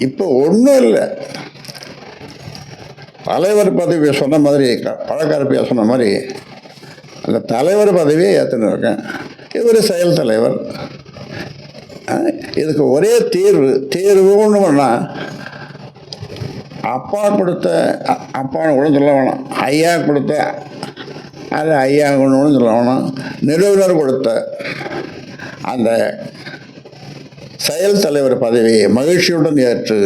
இப்போ ஒன்றும் இல்லை. தலைவர் பதவி சொன்ன மாதிரி, பழக்கரப்பியா சொன்ன மாதிரி அந்த தலைவர் பதவியை ஏற்றுன்னு இருக்கேன். இவர் செயல் தலைவர். இதுக்கு ஒரே தீர்வுன்னு பண்ணால், அப்பா கொடுத்த அப்பான்னு கூட சொல்ல வேணாம், ஐயா கொடுத்த அது ஐயா ஒன்று சொல்ல வேணாம், நிறுவனர் கொடுத்த அந்த செயல் தலைவர் பதவியை மகிழ்ச்சியுடன் ஏற்று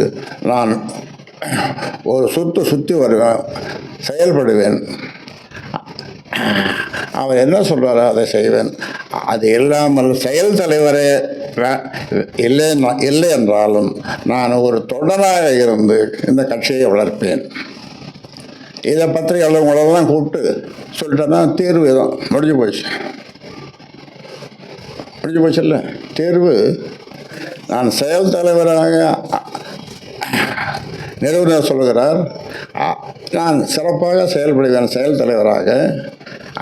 நான் ஒரு சுற்றி வருவேன், செயல்படுவேன். அவர் என்ன சொல்கிறாரோ அதை செய்வேன். அது இல்லாமல் செயல் தலைவரே இல்லை என்றாலும் நான் ஒரு தொடராக இருந்து இந்த கட்சியை வளர்ப்பேன். இதை பற்றி உங்களெல்லாம் கூப்பிட்டு சொல்லிட்டேன்னா தேர்வு தான் முடிஞ்சு போச்சு இல்லை தேர்வு. நான் செயல் தலைவராக நிறுவனர் சொல்கிறார், நான் சிறப்பாக செயல்படுவேன் செயல் தலைவராக.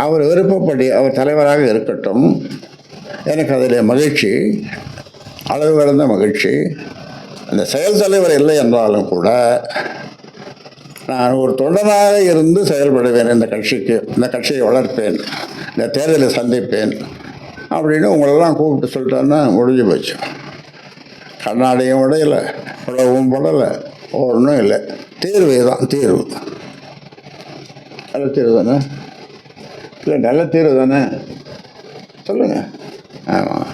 அவர் விருப்பப்படி அவர் தலைவராக இருக்கட்டும். எனக்கு அதில் மகிழ்ச்சி, அளவு கடந்த மகிழ்ச்சி. அந்த செயல் தலைவர் இல்லை என்றாலும் கூட நான் ஒரு தொண்டனாக இருந்து செயல்படுவேன். இந்த கட்சியை வளர்ப்பேன், இந்த தேர்தலை சந்திப்பேன் அப்படின்னு உங்களெல்லாம் கூப்பிட்டு சொல்லிட்டேன்னா முடிஞ்சு போச்சு. கண்ணாடியும் உடையலை, உழவும் படலை, ஒன்றும் இல்லை. தீர்வு தான் தீர்வு. நல்ல தீர்வு தானே? இல்லை நல்ல தீர்வு தானே? சொல்லுங்கள். ஆமாம்.